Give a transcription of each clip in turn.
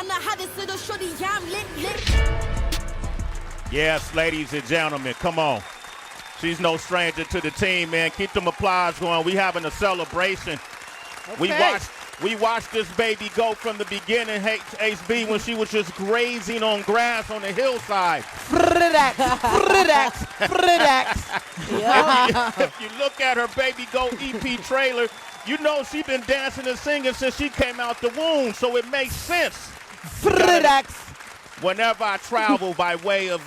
And I had this little shorty, yeah, I'm lit. Yes, ladies and gentlemen, come on. She's no stranger to the team, man. Keep them applause going. We having a celebration. Okay. We watched this baby go from the beginning, HB, when she was just grazing on grass on the hillside. Fridax. If you look at her baby go EP trailer, you know she been dancing and singing since she came out the womb, so it makes sense. Fridax. Whenever I travel by way of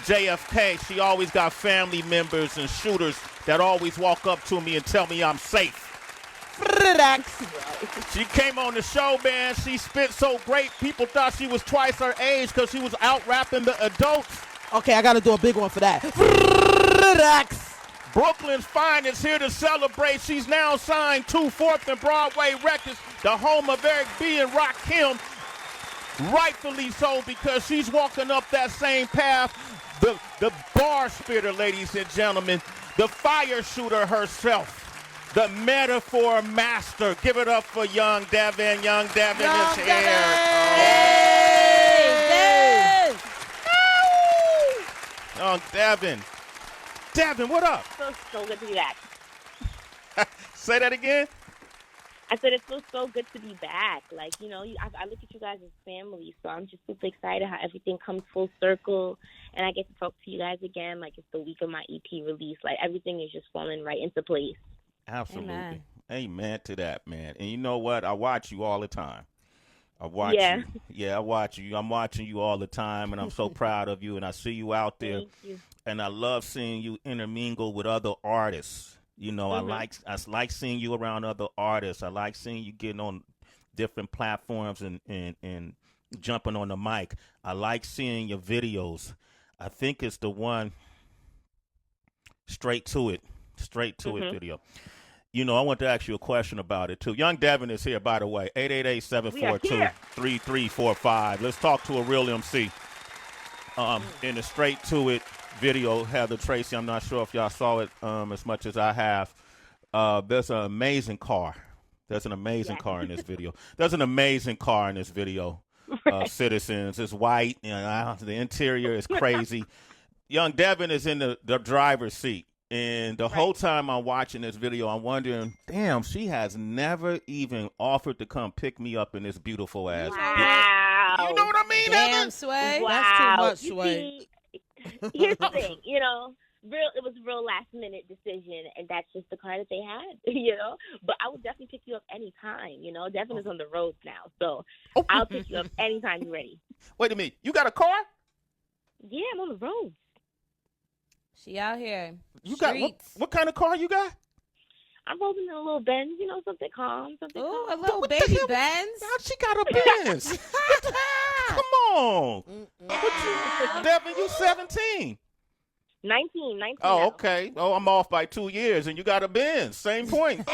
JFK, she always got family members and shooters that always walk up to me and tell me I'm safe. She came on the show, man. She spit so great, people thought she was twice her age because she was out rapping the adults. Okay, I got to do a big one for that. Brooklyn's finest here to celebrate. She's now signed to 4th and Broadway Records, the home of Eric B. and Rakim. Rightfully so, because she's walking up that same path. The bar spitter, ladies and gentlemen, the fire shooter herself. The metaphor master. Give it up for young Devyn. Young Devyn is here. Hey, Young Devyn. Devyn, what up? So good to be back. Say that again? I said it feels so good to be back. Like, you know, I look at you guys as family, so I'm just super excited how everything comes full circle, and I get to talk to you guys again. Like, it's the week of my EP release. Like, everything is just falling right into place. Absolutely. Amen to that, man. And you know what? I watch you all the time. I watch you. Yeah, I watch you. I'm watching you all the time, and I'm so proud of you, and I see you out there. Thank you. And I love seeing you intermingle with other artists. You know, I like seeing you around other artists. I like seeing you getting on different platforms and jumping on the mic. I like seeing your videos. I think it's the one Straight to It video. You know, I want to ask you a question about it, too. Young Devyn is here, by the way, 888-742-3345. Let's talk to a real MC. In the Straight to It video, Heather Tracy, I'm not sure if y'all saw it as much as I have. There's an amazing car. There's an amazing car in this video. There's an amazing car in this video, Citizens. It's white. You know, the interior is crazy. Young Devyn is in the driver's seat. And the whole time I'm watching this video, I'm wondering, damn, she has never even offered to come pick me up in this beautiful ass. Wow. You know what I mean, damn, Evan? Sway. Wow. That's too much, Sway. Here's the thing, you know, it was a real last minute decision, and that's just the car that they had, you know. But I would definitely pick you up anytime, you know. Devyn is on the road now, so I'll pick you up anytime you're ready. Wait a minute, you got a car? Yeah, I'm on the road. She out here. You got what kind of car you got? I'm rolling in a little Benz, you know, something calm, something Ooh, calm. a little baby Benz. Now she got a Benz. Come on. Devyn, you 17. 19 Oh, now. okay. Oh, I'm off by 2 years, and you got a Benz. Same point.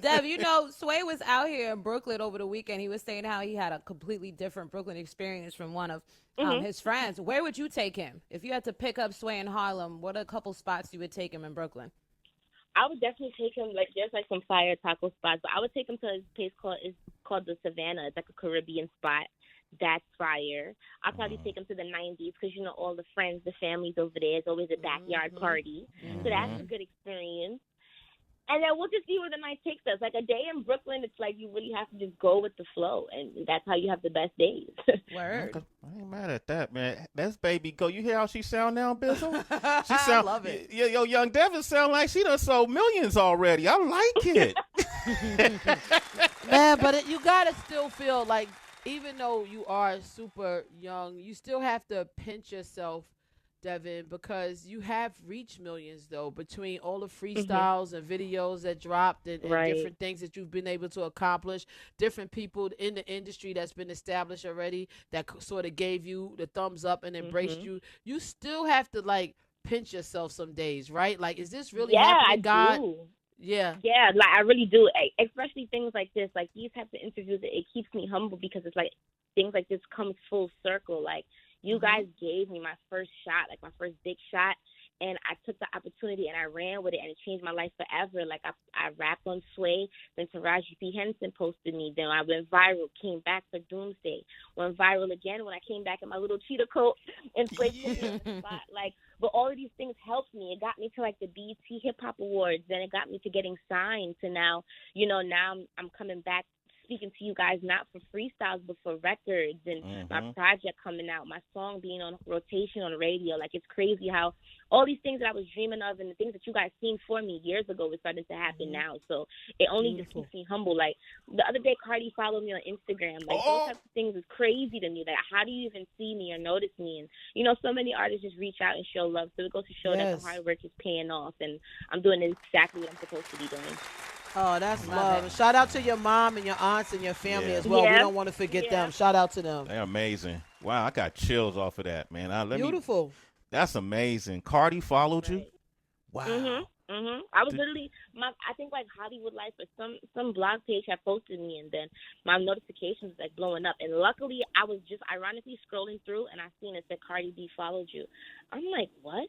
Dev, you know, Sway was out here in Brooklyn over the weekend. He was saying how he had a completely different Brooklyn experience from one of his friends. Where would you take him? If you had to pick up Sway in Harlem, what are a couple spots you would take him in Brooklyn? I would definitely take him, like, there's, like, some fire taco spots, but I would take him to his place called the Savannah. It's, like, a Caribbean spot. That's fire. I'll probably take him to the 90s because, you know, all the friends, the families over there. It's always a backyard party. So that's a good experience. And then we'll just see where the night takes us. Like, a day in Brooklyn, it's like you really have to just go with the flow, and that's how you have the best days. Word. I ain't mad at that, man. That's baby go. You hear how she sound now, Bizzle? She I sound, love it. Yeah, yo, Young Devyn sound like she done sold millions already. I like it. Man, but you got to still feel like, even though you are super young, you still have to pinch yourself, Devyn, because you have reached millions, though, between all the freestyles and videos that dropped and different things that you've been able to accomplish, different people in the industry that's been established already that sort of gave you the thumbs up and embraced you. You still have to, like, pinch yourself some days, right? Like, is this really happening, God? Do. Yeah, like, I really do. Especially things like this, like these types of interviews, it keeps me humble because it's like things like this comes full circle. Like, you guys gave me my first shot, like my first big shot, and I took the opportunity and I ran with it, and it changed my life forever. Like I rapped on Sway, then Taraji P. Henson posted me, then I went viral, came back for Doomsday, went viral again when I came back in my little cheetah coat, and Sway put me on the spot. Like, but all of these things helped me. It got me to like the BET Hip Hop Awards, then it got me to getting signed to now, now I'm coming back speaking to you guys not for freestyles but for records, and my project coming out, my song being on rotation on the radio. Like, it's crazy how all these things that I was dreaming of and the things that you guys seen for me years ago is starting to happen now. So it only just keeps me humble. Like, the other day Cardi followed me on Instagram. Like, those types of things is crazy to me. Like, how do you even see me or notice me? And so many artists just reach out and show love, so it goes to show that the hard work is paying off, and I'm doing exactly what I'm supposed to be doing. Oh, that's love. And shout out to your mom and your aunts and your family as well. We don't want to forget them. Shout out to them. They're amazing. Wow, I got chills off of that, man. Beautiful. That's amazing. Cardi followed you? Wow. I was literally, I think like Hollywood Life or some blog page had posted me, and then my notifications was like blowing up. And luckily, I was just ironically scrolling through, and I seen it said Cardi B followed you. I'm like, what?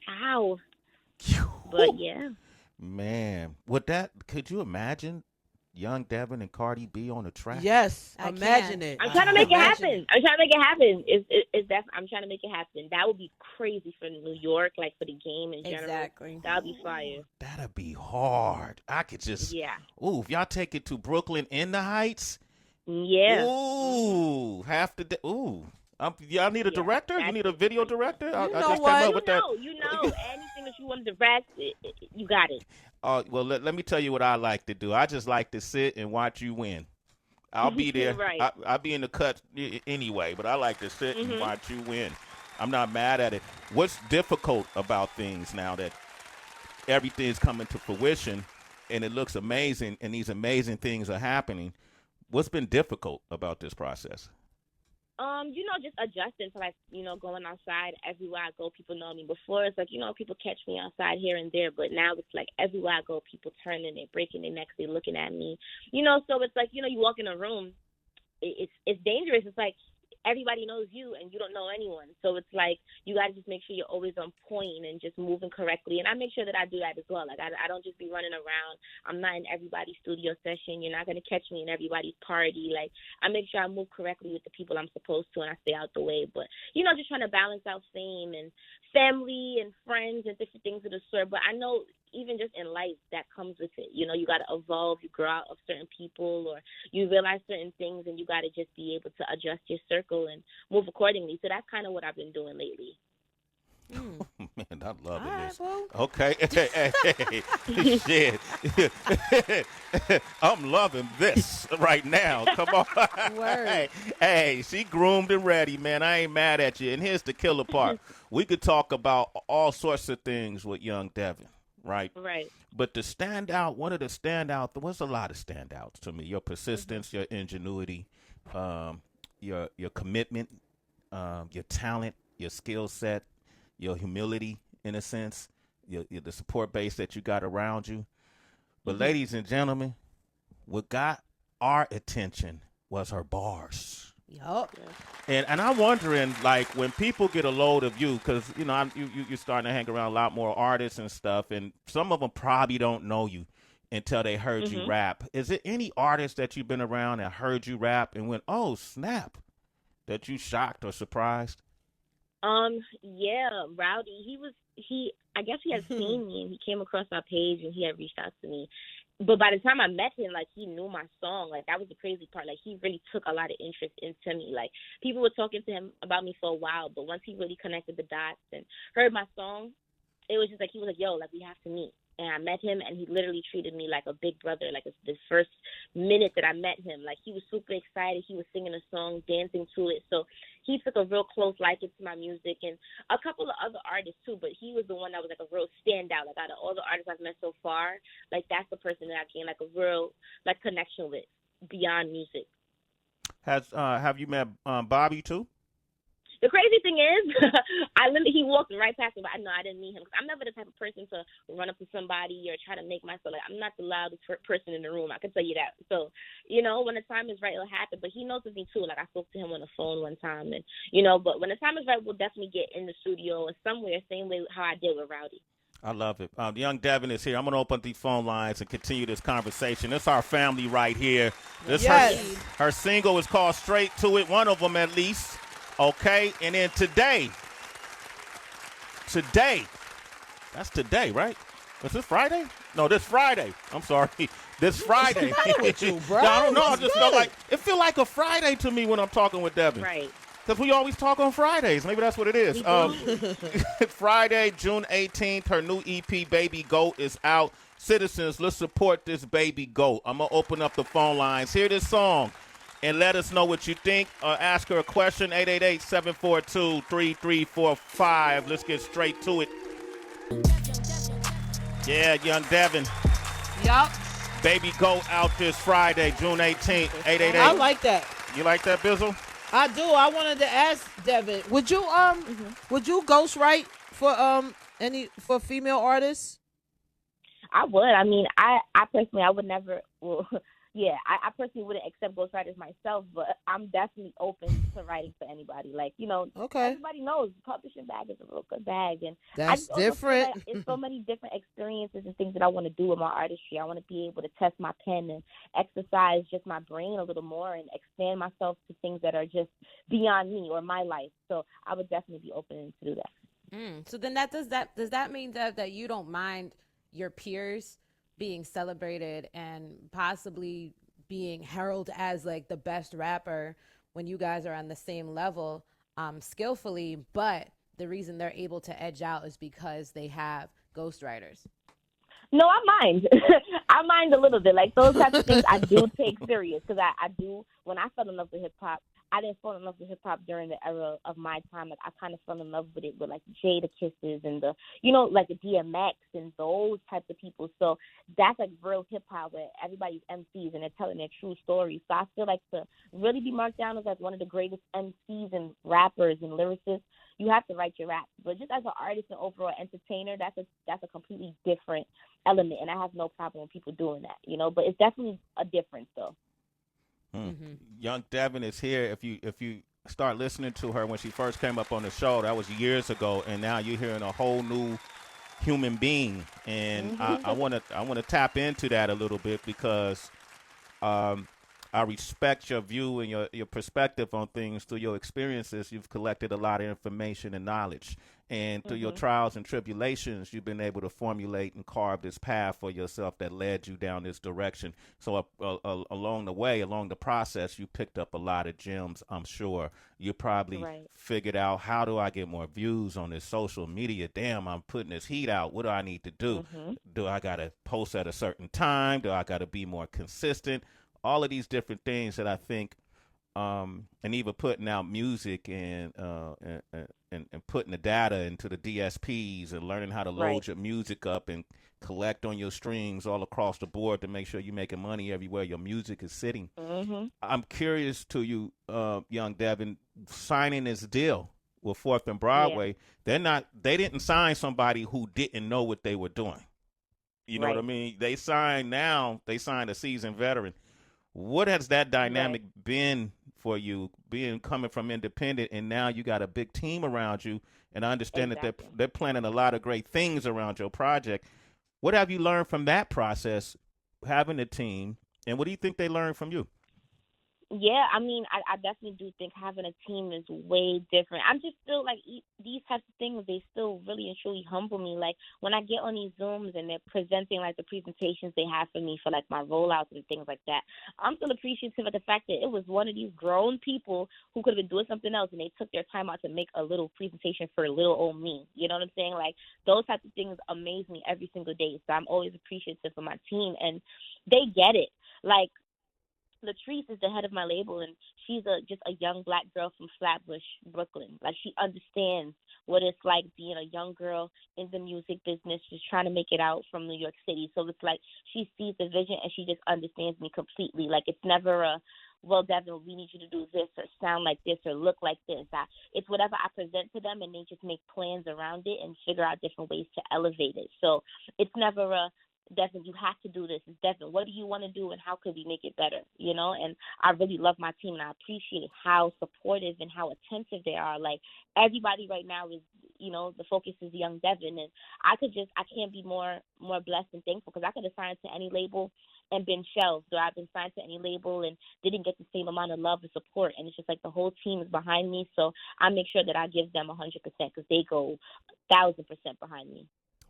How? But yeah. Man, could you imagine young Devyn and Cardi B on the track? Yes, imagine it. I'm trying to make it happen. I'm trying to make it happen. That would be crazy for New York, like for the game in general. Exactly. That would be fire. That'd be hard. I could just, ooh, if y'all take it to Brooklyn in the Heights. Yeah. Ooh, y'all need a director? You need a video director? You know what? Anything that you want to direct, you got it. Well, let me tell you what I like to do. I just like to sit and watch you win. I'll be there. Right. I'll be in the cut anyway, but I like to sit and watch you win. I'm not mad at it. What's difficult about things now that everything's coming to fruition and it looks amazing and these amazing things are happening? What's been difficult about this process? Just adjusting to, like, going outside everywhere I go. People know me. Before, it's like, people catch me outside here and there, but now it's like everywhere I go, people turning, they're breaking their necks, they're looking at me. So it's like, you walk in a room, it's dangerous. It's like everybody knows you and you don't know anyone. So it's like you got to just make sure you're always on point and just moving correctly. And I make sure that I do that as well. Like, I don't just be running around. I'm not in everybody's studio session. You're not going to catch me in everybody's party. Like, I make sure I move correctly with the people I'm supposed to, and I stay out the way. But, just trying to balance out fame and family and friends and different things of the sort. But I know even just in life, that comes with it. You got to evolve. You grow out of certain people, or you realize certain things, and you got to just be able to adjust your circle and move accordingly. So that's kind of what I've been doing lately. Man, I'm loving this. Well. Okay. Hey, shit. I'm loving this right now. Come on. Word. Hey, she groomed and ready, man. I ain't mad at you. And here's the killer part. We could talk about all sorts of things with young Devyn. Right. But the standout, what's a lot of standouts to me? Your persistence, your ingenuity, your commitment, your talent, your skill set, your humility, in a sense, the support base that you got around you. But ladies and gentlemen, what got our attention was her bars. Yup. And I'm wondering, like, when people get a load of you, because, you're starting to hang around a lot more artists and stuff, and some of them probably don't know you until they heard you rap. Is there any artist that you've been around that heard you rap and went, oh, snap, that you shocked or surprised? Yeah, Rowdy. I guess he had seen me, and he came across my page, and he had reached out to me. But by the time I met him, like, he knew my song. Like, that was the crazy part. Like, he really took a lot of interest into me. Like, people were talking to him about me for a while, but once he really connected the dots and heard my song, it was just like, he was like, yo, like, we have to meet. And I met him, and he literally treated me like a big brother. Like, it's the first minute that I met him, like, he was super excited. He was singing a song, dancing to it. So he took a real close liking to my music, and a couple of other artists too. But he was the one that was like a real standout. Like, out of all the artists I've met so far, like, that's the person that I gained like a real like connection with beyond music. Have you met Bobby too? The crazy thing is, he walked right past me, but I know I didn't meet him. 'Cause I'm never the type of person to run up to somebody or try to make myself, like, I'm not the loudest person in the room. I can tell you that. So, when the time is right, it'll happen. But he knows of me too. Like, I spoke to him on the phone one time, and, but when the time is right, we'll definitely get in the studio or somewhere, same way how I did with Rowdy. I love it. Young Devyn is here. I'm going to open up the phone lines and continue this conversation. It's our family right here. This her single is called Straight to It, one of them at least. Okay? And then today, that's today, right? Was this Friday? No, this Friday. I'm sorry. This Friday. What's the matter with you, bro? I don't know. I just feel like a Friday to me when I'm talking with Devyn. Right. Because we always talk on Fridays. Maybe that's what it is. Friday, June 18th, her new EP, Baby Goat, is out. Citizens, let's support this Baby Goat. I'm going to open up the phone lines. Hear this song and let us know what you think. Ask her a question, 888-742-3345. Let's get straight to it. Yeah, Young Devyn. Yup. Baby Goat out this Friday, June 18th, 888. I like that. You like that, Bizzle? I do. I wanted to ask Devyn, would you ghostwrite for female artists? I would. I mean, I personally, I would never. Well, yeah, I personally wouldn't accept ghostwriters myself, but I'm definitely open to writing for anybody. Like, okay. Everybody knows publishing bag is a real good bag, and that's different. Like it's so many different experiences and things that I want to do with my artistry. I want to be able to test my pen and exercise just my brain a little more and expand myself to things that are just beyond me or my life. So I would definitely be open to do that. So then does that mean that you don't mind your peers being celebrated and possibly being heralded as like the best rapper when you guys are on the same level skillfully, but the reason they're able to edge out is because they have ghostwriters? No, I mind. I mind a little bit. Like, those types of things I do take serious because I do. When I fell in love with hip-hop, I didn't fall in love with hip-hop during the era of my time. Like, I kind of fell in love with it with, like, Jada Kisses and the, like, the DMX and those types of people. So that's, like, real hip-hop where everybody's MCs and they're telling their true stories. So I feel like to really be marked down as, like, one of the greatest MCs and rappers and lyricists, you have to write your rap. But just as an artist and overall entertainer, that's a completely different element, and I have no problem with people doing that, But it's definitely a difference, though. Mm-hmm. Young Devyn is here. If you start listening to her when she first came up on the show, that was years ago, and now you're hearing a whole new human being, and I want to tap into that a little bit because I respect your view and your perspective on things through your experiences. You've collected a lot of information and knowledge. And through your trials and tribulations, you've been able to formulate and carve this path for yourself that led you down this direction. So along the way, along the process, you picked up a lot of gems, I'm sure. You probably figured out, how do I get more views on this social media? Damn, I'm putting this heat out. What do I need to do? Do I got to post at a certain time? Do I got to be more consistent? All of these different things that I think, and even putting out music and putting the data into the DSPs and learning how to load your music up and collect on your streams all across the board to make sure you're making money everywhere your music is sitting. I'm curious to you, Young Devyn, signing this deal with 4th and Broadway. They didn't sign somebody who didn't know what they were doing. You know what I mean? They signed a seasoned veteran. What has that dynamic been for you, coming from independent, and now you got a big team around you, and I understand that they're planning a lot of great things around your project. What have you learned from that process, having a team, and what do you think they learned from you? Yeah, I mean, I definitely do think having a team is way different. I'm just still, like, these types of things, they still really and truly humble me. Like, when I get on these Zooms and they're presenting, like, the presentations they have for me for, like, my rollouts and things like that, I'm still appreciative of the fact that it was one of these grown people who could have been doing something else, and they took their time out to make a little presentation for little old me. You know what I'm saying? Like, those types of things amaze me every single day. So I'm always appreciative of my team, and they get it. Like, Latrice is the head of my label, and she's just a young black girl from Flatbush, Brooklyn. Like, she understands what it's like being a young girl in the music business, just trying to make it out from New York City. So it's like she sees the vision, and she just understands me completely. Like, it's never well, Devyn, we need you to do this or sound like this or look like this. It's whatever I present to them, and they just make plans around it and figure out different ways to elevate it. So it's never a, Devyn, you have to do this. It's Devyn, what do you want to do and how could we make it better? You know, and I really love my team, and I appreciate how supportive and how attentive they are. Like, everybody right now is, you know, the focus is young Devyn, and I can't be more blessed and thankful, because I could have signed to any label and been shelved, or I've been signed to any label and didn't get the same amount of love and support, and it's just like the whole team is behind me, so I make sure that I give them 100% because they go 1,000% behind me.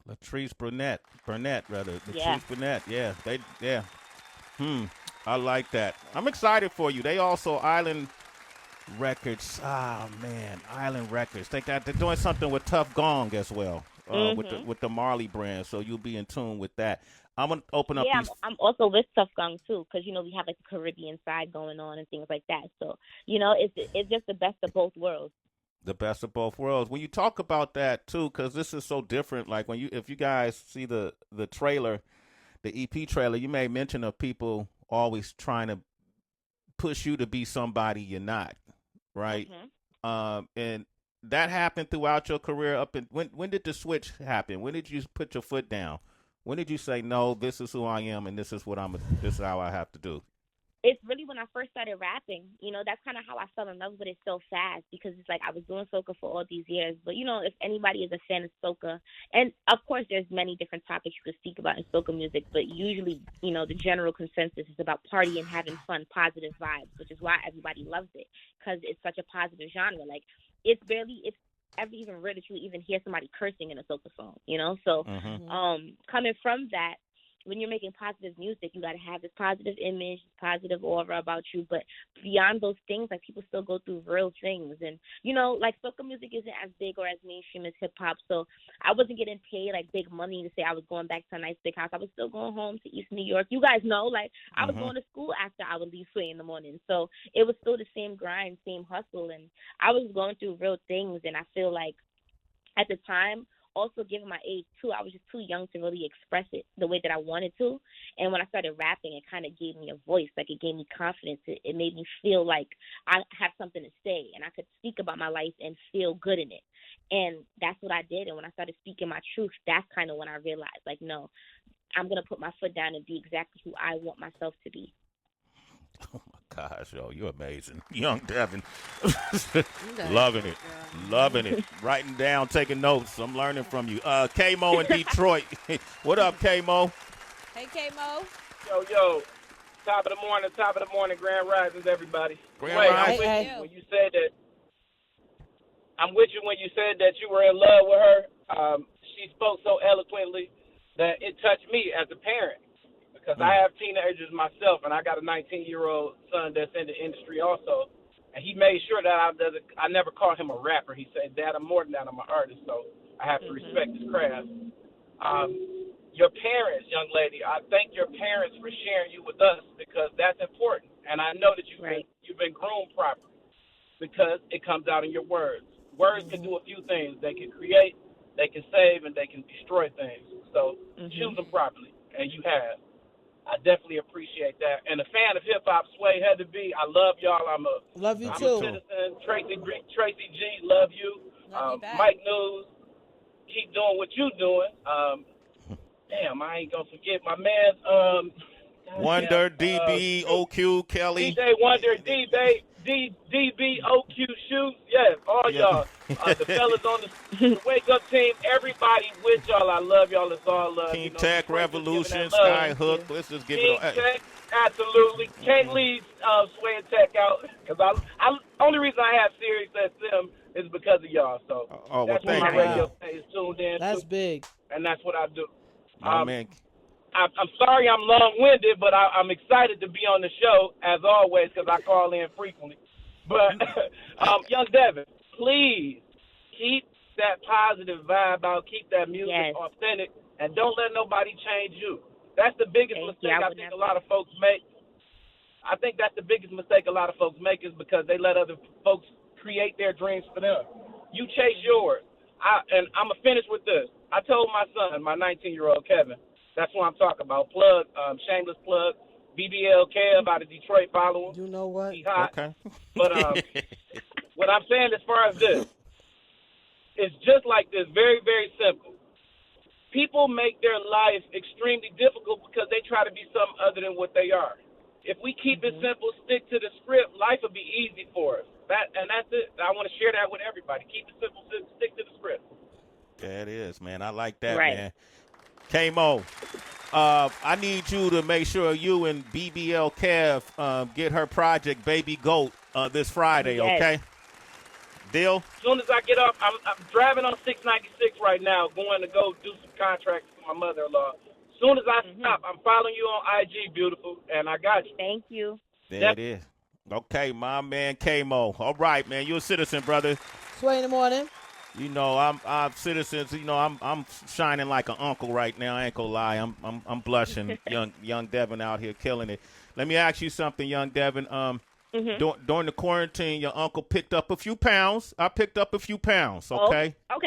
Latrice Burnett, Latrice Yeah. Burnett, I like that. I'm excited for you. They also Island Records. Oh man, Island Records. They're doing something with Tough Gong as well, with the Marley brand. So you'll be in tune with that. I'm gonna open up. Yeah, these... I'm also with Tough Gong too, because you know we have like the Caribbean side going on and things like that. So you know it's just the best of both worlds. The best of both worlds. When you talk about that too, because this is so different. Like if you guys see the trailer, the EP trailer, you made mention of people always trying to push you to be somebody you're not, right? And that happened throughout your career. When did the switch happen? When did you put your foot down? When did you say, no, this is who I am and this is this is how I have to do? It's really when I first started rapping. You know, that's kind of how I fell in love with it so fast, because it's like I was doing soca for all these years. But, you know, if anybody is a fan of soca, and of course there's many different topics you could speak about in soca music, but usually, you know, the general consensus is about partying, having fun, positive vibes, which is why everybody loves it, because it's such a positive genre. Like, it's ever even rare that you even hear somebody cursing in a soca song, you know? So coming from that, when you're making positive music, you got to have this positive image, positive aura about you. But beyond those things, like, people still go through real things. And, you know, like, soca music isn't as big or as mainstream as hip-hop. So I wasn't getting paid, like, big money to say I was going back to a nice big house. I was still going home to East New York. You guys know, like, I was going to school after I would leave Sway in the morning. So it was still the same grind, same hustle. And I was going through real things. And I feel like at the time, also given my age too, I was just too young to really express it the way that I wanted to. And when I started rapping, it kind of gave me a voice. Like, it gave me confidence. It made me feel like I have something to say, and I could speak about my life and feel good in it. And that's what I did. And when I started speaking my truth, that's kind of when I realized, like, no, I'm going to put my foot down and be exactly who I want myself to be. Oh my gosh, yo, you're amazing. Young Devyn. Loving it. Loving it. Writing down, taking notes. I'm learning from you. K-Mo in Detroit. What up, K-Mo? Hey, K-Mo. Yo. Top of the morning, Grand Risings, everybody. Grand Risings. Hey. I'm with you when you said that you were in love with her. She spoke so eloquently that it touched me as a parent. Because I have teenagers myself, and I got a 19-year-old son that's in the industry also. And he made sure that I never called him a rapper. He said, Dad, I'm more than that. I'm an artist, so I have to respect his craft. Your parents, young lady, I thank your parents for sharing you with us, because that's important. And I know that you've been groomed properly, because it comes out in your words. Words can do a few things. They can create, they can save, and they can destroy things. So choose them properly, and you have. I definitely appreciate that. And a fan of hip-hop, Sway, had to be. I love y'all. Love you I'm too. a citizen. Tracy G, love you. Love you back. Mike News, keep doing what you doing. Damn, I ain't going to forget my man. Wonder, DB, OQ, Kelly. DJ Wonder, DB, OQ, Shoot. Yes, all y'all. The fellas on the Wake Up team, everybody with y'all. I love y'all. It's all love. King Tech, Revolution, Skyhook. Let's just give King it all. Tech, absolutely. Can't leave Sway and Tech out. Because only reason I have Sirius XM is because of y'all. So that's what my radio is tuned in. That's big. And that's what I do. Man. I'm sorry I'm long-winded, but I'm excited to be on the show, as always, because I call in frequently. But, young Devyn, please keep that positive vibe out, keep that music authentic, and don't let nobody change you. That's the biggest mistake I think a lot of folks make. I think that's the biggest mistake a lot of folks make, is because they let other folks create their dreams for them. You chase yours. And I'm going to finish with this. I told my son, my 19-year-old Kevin, that's what I'm talking about. Plug, shameless plug. BBL Kev out of Detroit, follow him. You know what? He hot. Okay. But what I'm saying as far as this, it's just like this, very, very simple. People make their life extremely difficult because they try to be something other than what they are. If we keep it simple, stick to the script, life will be easy for us. That's it. I want to share that with everybody. Keep it simple, stick to the script. That is, man. I like that, Right. man. K-Mo, I need you to make sure you and BBL Kev get her project Baby Goat this Friday, Yes. okay? Deal? As soon as I get off, I'm driving on 696 right now, going to go do some contracts for my mother-in-law. As soon as I stop, I'm following you on IG, beautiful, and I got you. Thank you. There it is. Okay, my man K-Mo. All right, man. You're a citizen, brother. Sway in the morning. You know, I'm citizens. You know, I'm shining like an uncle right now. I ain't gonna lie. I'm blushing. young Devyn out here killing it. Let me ask you something, young Devyn. During the quarantine, your uncle picked up a few pounds. I picked up a few pounds. Okay. Oh,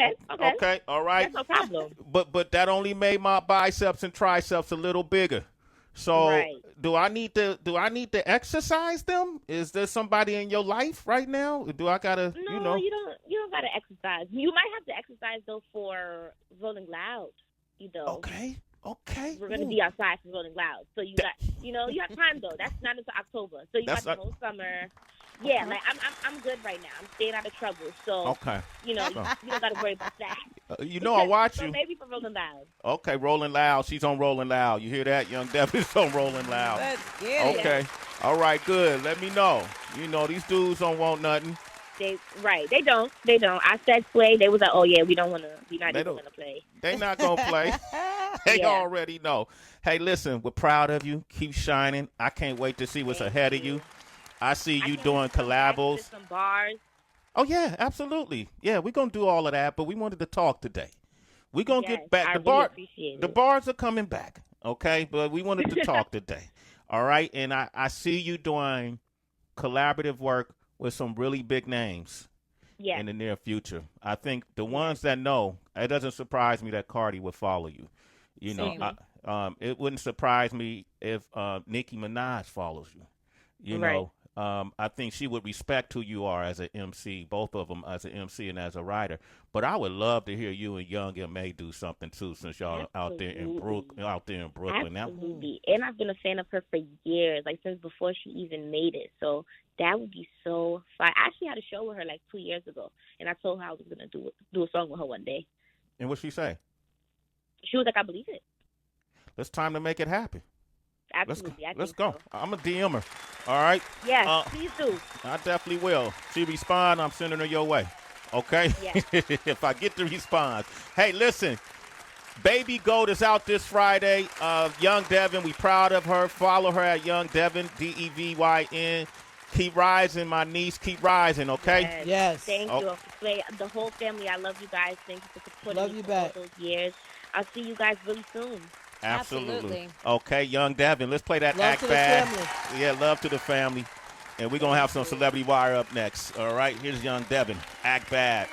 okay. All right. That's no problem. But that only made my biceps and triceps a little bigger. So Right. do I need to exercise them? Is there somebody in your life right now? Do I gotta No, you don't gotta exercise. You might have to exercise though for Rolling Loud. Okay. We're gonna be outside for Rolling Loud, so you got you have time though. That's not until October, so you got the whole summer. Yeah, like I'm good right now. I'm staying out of trouble, so Okay. you don't gotta worry about that. I watch So you. maybe for Rolling Loud. Okay, Rolling Loud. She's on Rolling Loud. You hear that, young Devyn's on Rolling Loud. Let's get it. Okay. All right, good. Let me know. These dudes don't want nothing. They don't. I said Sway. They was like, oh yeah, we're not even gonna play. They not going to play. They Yeah. already know. Hey, listen, we're proud of you. Keep shining. I can't wait to see what's ahead of you. I see you doing collabos. Some bars. Oh, yeah, absolutely. Yeah, we're going to do all of that, but we wanted to talk today. We're going to Yes, get back. I The really appreciate the it. bars are coming back, okay? But we wanted to talk today, all right? And I see you doing collaborative work with some really big names Yeah. in the near future. I think the ones that know, it doesn't surprise me that Cardi would follow you. Same. It wouldn't surprise me if Nicki Minaj follows you. Right. I think she would respect who you are as an MC, both of them as an MC and as a writer. But I would love to hear you and Young M.A. do something too, since y'all out there in Brooklyn. Absolutely. And I've been a fan of her for years, like since before she even made it. So that would be so fun. I actually had a show with her like 2 years ago, and I told her I was gonna do a song with her one day. And what'd she say? She was like, I believe it. It's time to make it happen. Absolutely. Let's go. I'm a DM her. All right? Yeah, please do. I definitely will. She respond, I'm sending her your way. Okay? Yeah. If I get the response. Hey, listen. Baby Goat is out this Friday. Young Devyn, we proud of her. Follow her at Young Devyn, Devyn. Keep rising, my niece. Keep rising, okay? Yes. Thank you. The whole family, I love you guys. Thank you for supporting Love me you for back. all those years. I'll see you guys really soon. Absolutely. Okay, Young Devyn. Let's play that Love Act to the Bad. family. Yeah, love to the family. And we're going to have some Celebrity Wire up next. All right, here's Young Devyn. Act Bad.